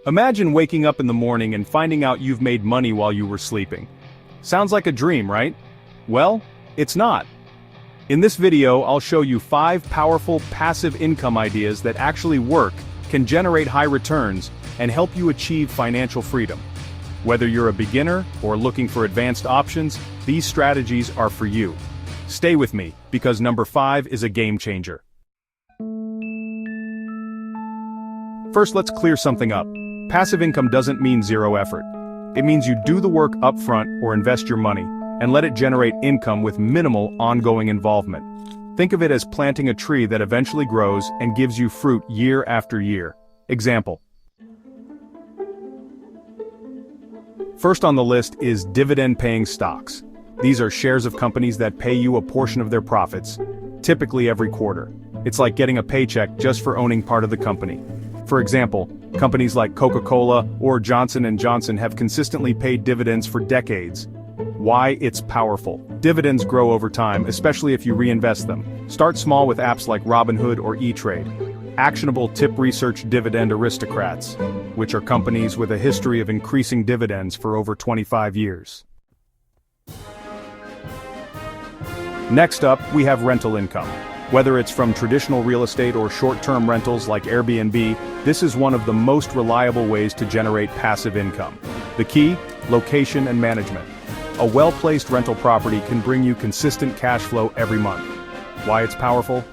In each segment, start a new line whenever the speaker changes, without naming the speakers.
Imagine waking up in the morning and finding out you've made money while you were sleeping. Sounds like a dream, right? Well, it's not. In this video, I'll show you 5 powerful passive income ideas that actually work, can generate high returns, and help you achieve financial freedom. Whether you're a beginner or looking for advanced options, these strategies are for you. Stay with me, because number 5 is a game changer. First, let's clear something up. Passive income doesn't mean zero effort. It means you do the work upfront or invest your money, and let it generate income with minimal ongoing involvement. Think of it as planting a tree that eventually grows and gives you fruit year after year. Example. First on the list is dividend-paying stocks. These are shares of companies that pay you a portion of their profits, typically every quarter. It's like getting a paycheck just for owning part of the company. For example, companies like Coca-Cola or Johnson & Johnson have consistently paid dividends for decades. Why it's powerful. Dividends grow over time, especially if you reinvest them. Start small with apps like Robinhood or E-Trade. Actionable tip research dividend aristocrats, which are companies with a history of increasing dividends for over 25 years. Next up, we have rental income. Whether it's from traditional real estate or short-term rentals like Airbnb, this is one of the most reliable ways to generate passive income. The key? Location and management. A well-placed rental property can bring you consistent cash flow every month. Why it's powerful?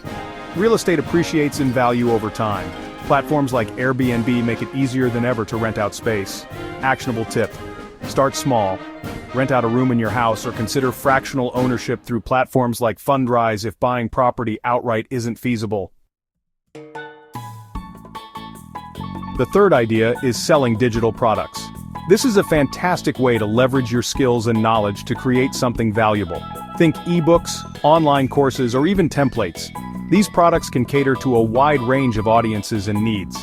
Real estate appreciates in value over time. Platforms like Airbnb make it easier than ever to rent out space. Actionable tip. Start small. Rent out a room in your house or consider fractional ownership through platforms like Fundrise if buying property outright isn't feasible. The third idea is selling digital products. This is a fantastic way to leverage your skills and knowledge to create something valuable. Think ebooks, online courses, or even templates. These products can cater to a wide range of audiences and needs.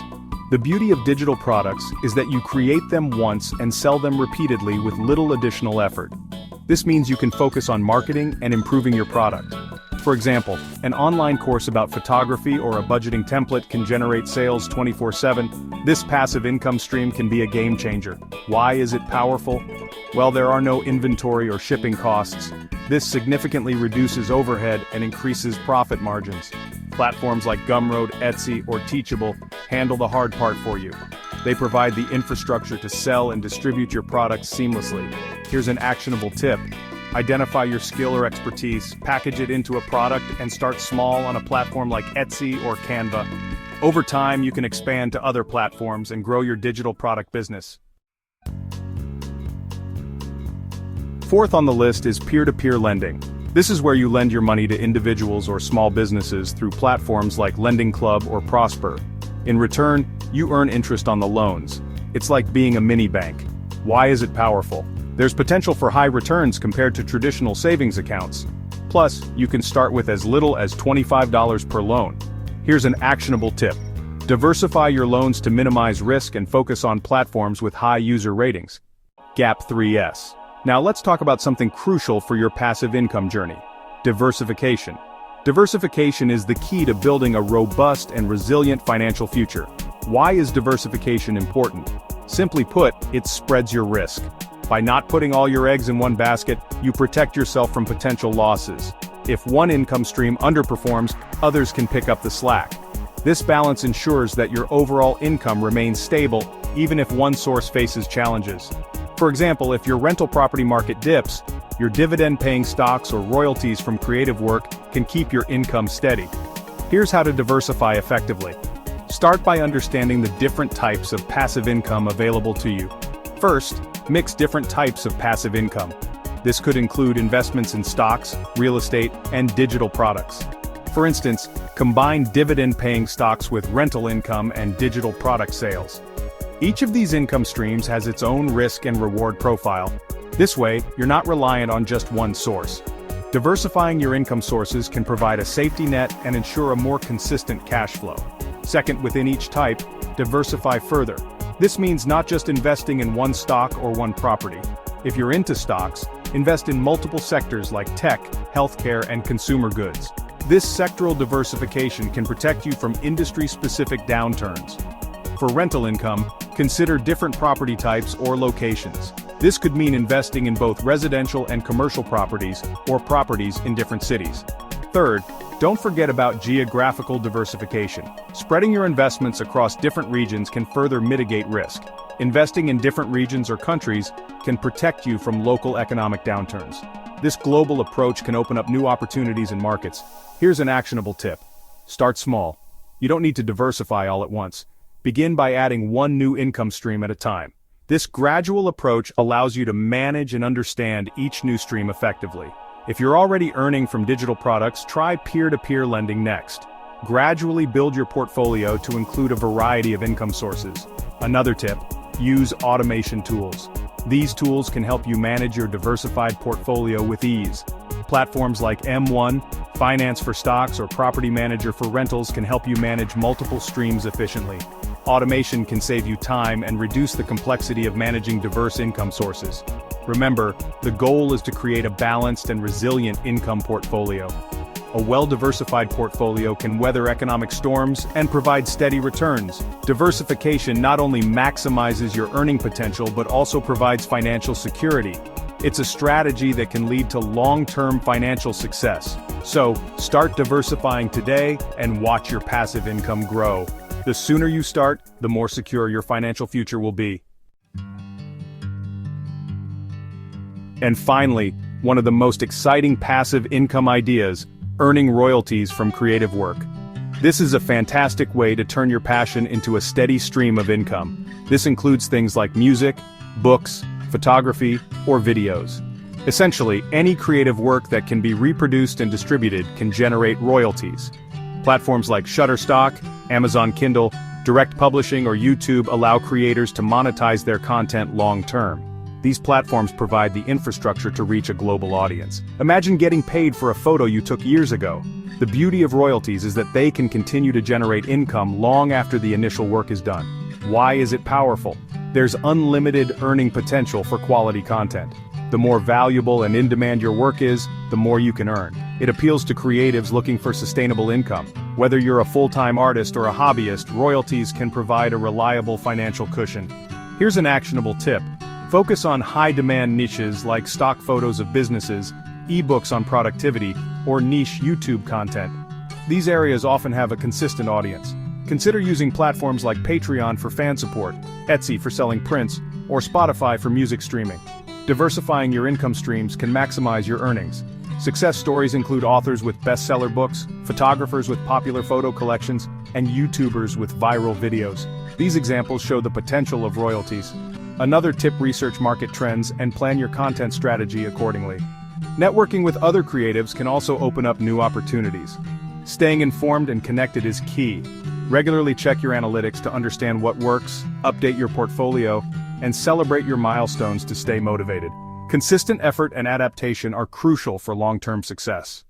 The beauty of digital products is that you create them once and sell them repeatedly with little additional effort. This means you can focus on marketing and improving your product. For example, an online course about photography or a budgeting template can generate sales 24/7. This passive income stream can be a game changer. Why is it powerful? Well, there are no inventory or shipping costs. This significantly reduces overhead and increases profit margins. Platforms like Gumroad, Etsy, or Teachable handle the hard part for you. They provide the infrastructure to sell and distribute your products seamlessly. Here's an actionable tip. Identify your skill or expertise, package it into a product, and start small on a platform like Etsy or Canva. Over time, you can expand to other platforms and grow your digital product business. Fourth on the list is peer-to-peer lending. This is where you lend your money to individuals or small businesses through platforms like Lending Club or Prosper. In return, you earn interest on the loans. It's like being a mini bank. Why is it powerful? There's potential for high returns compared to traditional savings accounts. Plus, you can start with as little as $25 per loan. Here's an actionable tip. Diversify your loans to minimize risk and focus on platforms with high user ratings. Gap 3S. Now let's talk about something crucial for your passive income journey. Diversification. Diversification is the key to building a robust and resilient financial future. Why is diversification important? Simply put, it spreads your risk. By not putting all your eggs in one basket, you protect yourself from potential losses. If one income stream underperforms, others can pick up the slack. This balance ensures that your overall income remains stable, even if one source faces challenges. For example, if your rental property market dips, your dividend-paying stocks or royalties from creative work can keep your income steady. Here's how to diversify effectively. Start by understanding the different types of passive income available to you. First, mix different types of passive income. This could include investments in stocks, real estate, and digital products. For instance, combine dividend-paying stocks with rental income and digital product sales. Each of these income streams has its own risk and reward profile. This way, you're not reliant on just one source. Diversifying your income sources can provide a safety net and ensure a more consistent cash flow. Second, within each type, diversify further. This means not just investing in one stock or one property. If you're into stocks, invest in multiple sectors like tech, healthcare, and consumer goods. This sectoral diversification can protect you from industry-specific downturns. For rental income, Consider different property types or locations. This could mean investing in both residential and commercial properties, or properties in different cities. Third, don't forget about geographical diversification. Spreading your investments across different regions can further mitigate risk. Investing in different regions or countries can protect you from local economic downturns. This global approach can open up new opportunities in markets. Here's an actionable tip. Start small. You don't need to diversify all at once. Begin by adding one new income stream at a time. This gradual approach allows you to manage and understand each new stream effectively. If you're already earning from digital products, try peer-to-peer lending next. Gradually build your portfolio to include a variety of income sources. Another tip, use automation tools. These tools can help you manage your diversified portfolio with ease. Platforms like M1, Finance for Stocks, or Property Manager for Rentals can help you manage multiple streams efficiently. Automation can save you time and reduce the complexity of managing diverse income sources. Remember, the goal is to create a balanced and resilient income portfolio. A well-diversified portfolio can weather economic storms and provide steady returns. Diversification not only maximizes your earning potential but also provides financial security. It's a strategy that can lead to long-term financial success. So, start diversifying today and watch your passive income grow. The sooner you start, the more secure your financial future will be. And finally, one of the most exciting passive income ideas, earning royalties from creative work. This is a fantastic way to turn your passion into a steady stream of income. This includes things like music, books, photography, or videos. Essentially, any creative work that can be reproduced and distributed can generate royalties. Platforms like Shutterstock, Amazon Kindle, direct publishing, or YouTube allow creators to monetize their content long-term. These platforms provide the infrastructure to reach a global audience. Imagine getting paid for a photo you took years ago. The beauty of royalties is that they can continue to generate income long after the initial work is done. Why is it powerful? There's unlimited earning potential for quality content. The more valuable and in-demand your work is, the more you can earn. It appeals to creatives looking for sustainable income. Whether you're a full-time artist or a hobbyist, royalties can provide a reliable financial cushion. Here's an actionable tip. Focus on high-demand niches like stock photos of businesses, ebooks on productivity, or niche YouTube content. These areas often have a consistent audience. Consider using platforms like Patreon for fan support, Etsy for selling prints, or Spotify for music streaming. Diversifying your income streams can maximize your earnings. Success stories include authors with bestseller books, photographers with popular photo collections, and YouTubers with viral videos. These examples show the potential of royalties. Another tip: research market trends and plan your content strategy accordingly. Networking with other creatives can also open up new opportunities. Staying informed and connected is key. Regularly check your analytics to understand what works, update your portfolio, and celebrate your milestones to stay motivated. Consistent effort and adaptation are crucial for long-term success.